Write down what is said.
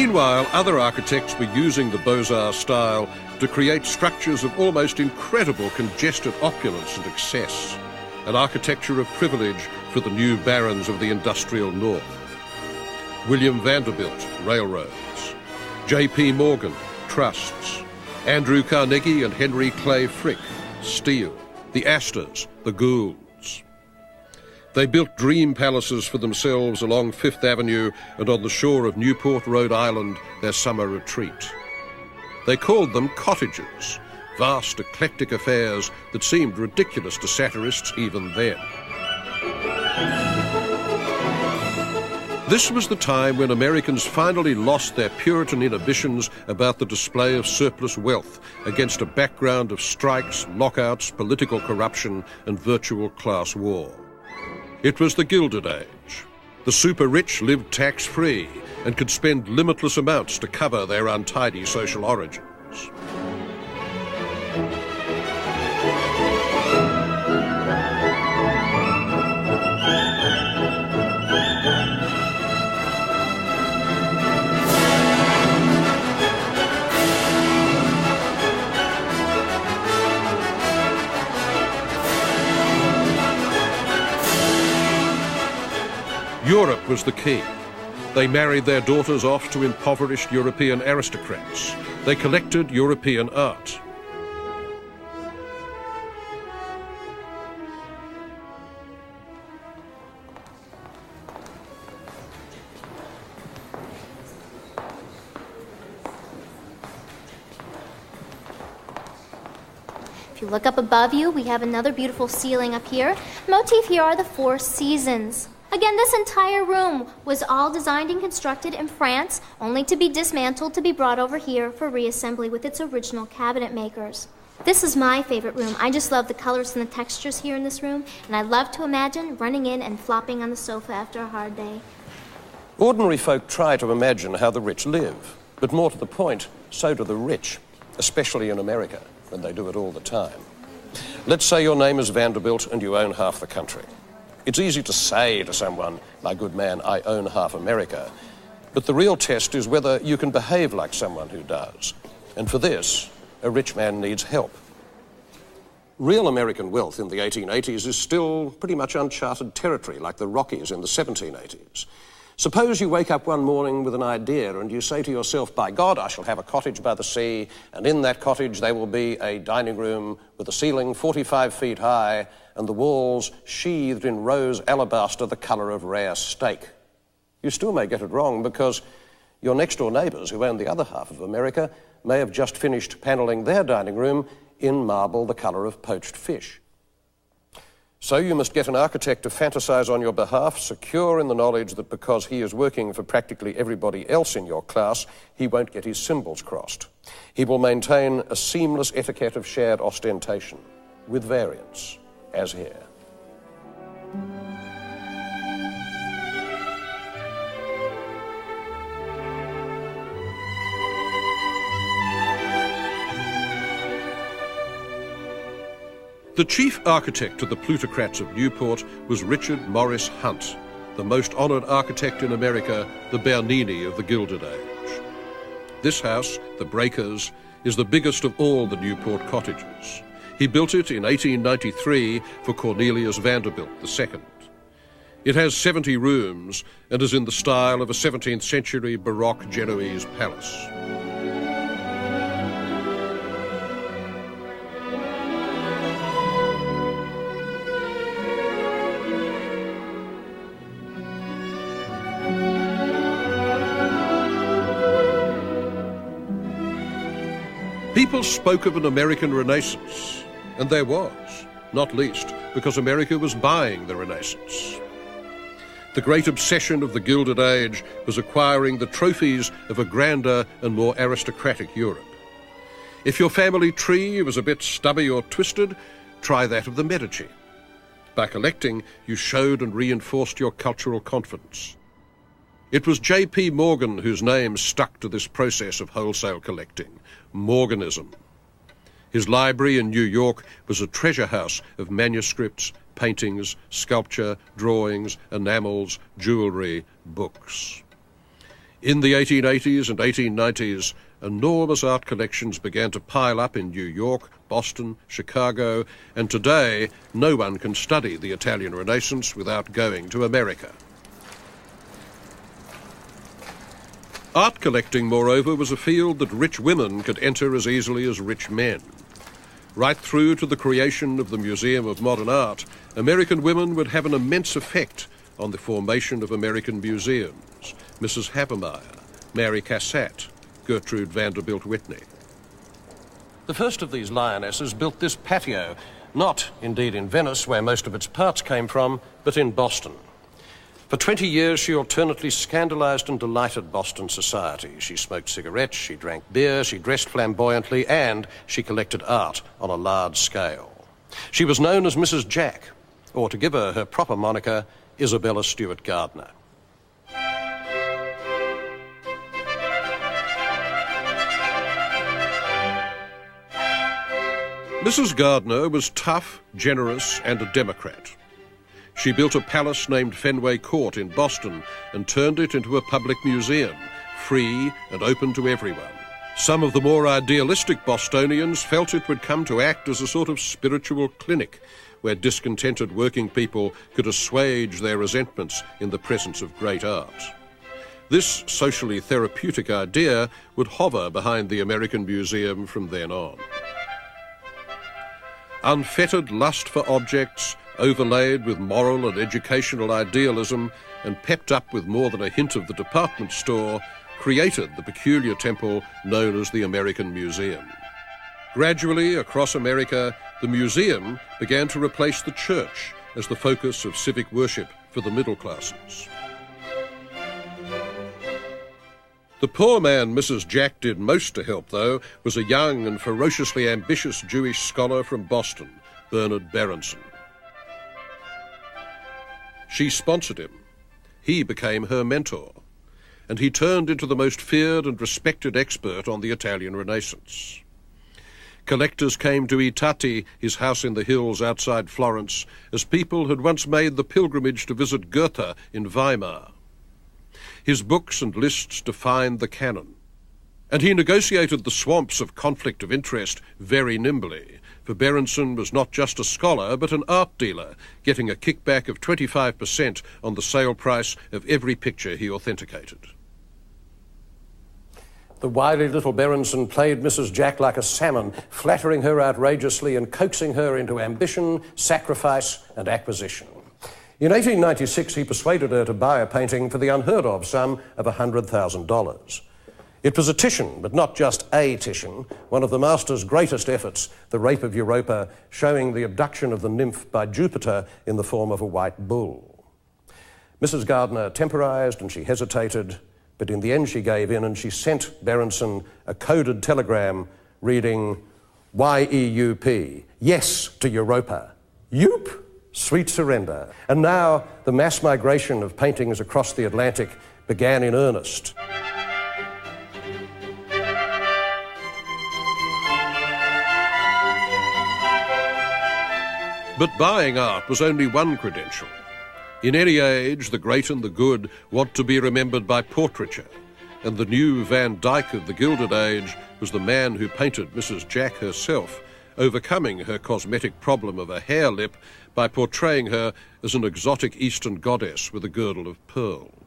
Meanwhile, other architects were using the Beaux-Arts style to create structures of almost incredible congested opulence and excess, an architecture of privilege for the new barons of the industrial north. William Vanderbilt, railroads. J.P. Morgan, trusts. Andrew Carnegie and Henry Clay Frick, steel. The Astors, the Goulds. They built dream palaces for themselves along Fifth Avenue and on the shore of Newport, Rhode Island, their summer retreat. They called them cottages, vast eclectic affairs that seemed ridiculous to satirists even then. This was the time when Americans finally lost their Puritan inhibitions about the display of surplus wealth against a background of strikes, lockouts, political corruption, and virtual class war. It was the Gilded Age. The super-rich lived tax-free and could spend limitless amounts to cover their untidy social origins. Europe was the key. They married their daughters off to impoverished European aristocrats. They collected European art. If you look up above you, we have another beautiful ceiling up here. Motif here are the four seasons. Again, this entire room was all designed and constructed in France, only to be dismantled to be brought over here for reassembly with its original cabinet makers. This is my favorite room. I just love the colors and the textures here in this room, and I love to imagine running in and flopping on the sofa after a hard day. Ordinary folk try to imagine how the rich live, but more to the point, so do the rich, especially in America, and they do it all the time. Let's say your name is Vanderbilt and you own half the country. It's easy to say to someone, my good man, I own half America. But the real test is whether you can behave like someone who does. And for this, a rich man needs help. Real American wealth in the 1880s is still pretty much uncharted territory, like the Rockies in the 1780s. Suppose you wake up one morning with an idea and you say to yourself, by God, I shall have a cottage by the sea, and in that cottage there will be a dining room with a ceiling 45 feet high and the walls sheathed in rose alabaster the colour of rare steak. You still may get it wrong because your next-door neighbours who own the other half of America may have just finished panelling their dining room in marble the colour of poached fish. So you must get an architect to fantasize on your behalf, secure in the knowledge that because he is working for practically everybody else in your class, he won't get his symbols crossed. He will maintain a seamless etiquette of shared ostentation, with variance, as here. The chief architect of the plutocrats of Newport was Richard Morris Hunt, the most honoured architect in America, the Bernini of the Gilded Age. This house, the Breakers, is the biggest of all the Newport cottages. He built it in 1893 for Cornelius Vanderbilt II. It has 70 rooms and is in the style of a 17th century Baroque Genoese palace. People spoke of an American Renaissance, and there was, not least because America was buying the Renaissance. The great obsession of the Gilded Age was acquiring the trophies of a grander and more aristocratic Europe. If your family tree was a bit stubby or twisted, try that of the Medici. By collecting, you showed and reinforced your cultural confidence. It was J.P. Morgan whose name stuck to this process of wholesale collecting, Morganism. His library in New York was a treasure house of manuscripts, paintings, sculpture, drawings, enamels, jewellery, books. In the 1880s and 1890s, enormous art collections began to pile up in New York, Boston, Chicago, and today no one can study the Italian Renaissance without going to America. Art collecting, moreover, was a field that rich women could enter as easily as rich men. Right through to the creation of the Museum of Modern Art, American women would have an immense effect on the formation of American museums. Mrs. Havemeyer, Mary Cassatt, Gertrude Vanderbilt Whitney. The first of these lionesses built this patio, not indeed in Venice, where most of its parts came from, but in Boston. For 20 years, she alternately scandalized and delighted Boston society. She smoked cigarettes, she drank beer, she dressed flamboyantly, and she collected art on a large scale. She was known as Mrs. Jack, or to give her her proper moniker, Isabella Stewart Gardner. Mrs. Gardner was tough, generous, and a Democrat. She built a palace named Fenway Court in Boston and turned it into a public museum, free and open to everyone. Some of the more idealistic Bostonians felt it would come to act as a sort of spiritual clinic where discontented working people could assuage their resentments in the presence of great art. This socially therapeutic idea would hover behind the American Museum from then on. Unfettered lust for objects, overlaid with moral and educational idealism and pepped up with more than a hint of the department store, created the peculiar temple known as the American Museum. Gradually, across America, the museum began to replace the church as the focus of civic worship for the middle classes. The poor man Mrs. Jack did most to help, though, was a young and ferociously ambitious Jewish scholar from Boston, Bernard Berenson. She sponsored him. He became her mentor, and he turned into the most feared and respected expert on the Italian Renaissance. Collectors came to I Tatti, his house in the hills outside Florence, as people had once made the pilgrimage to visit Goethe in Weimar. His books and lists defined the canon, and he negotiated the swamps of conflict of interest very nimbly, for Berenson was not just a scholar but an art dealer, getting a kickback of 25% on the sale price of every picture he authenticated. The wily little Berenson played Mrs. Jack like a salmon, flattering her outrageously and coaxing her into ambition, sacrifice, and acquisition. In 1896, he persuaded her to buy a painting for the unheard-of sum of $100,000. It was a Titian, but not just a Titian, one of the master's greatest efforts, The Rape of Europa, showing the abduction of the nymph by Jupiter in the form of a white bull. Mrs. Gardner temporised and she hesitated, but in the end she gave in and she sent Berenson a coded telegram reading, YEUP, yes to Europa. Yoop, sweet surrender. And now the mass migration of paintings across the Atlantic began in earnest. But buying art was only one credential. In any age, the great and the good want to be remembered by portraiture, and the new Van Dyck of the Gilded Age was the man who painted Mrs. Jack herself, overcoming her cosmetic problem of a hair lip by portraying her as an exotic Eastern goddess with a girdle of pearls.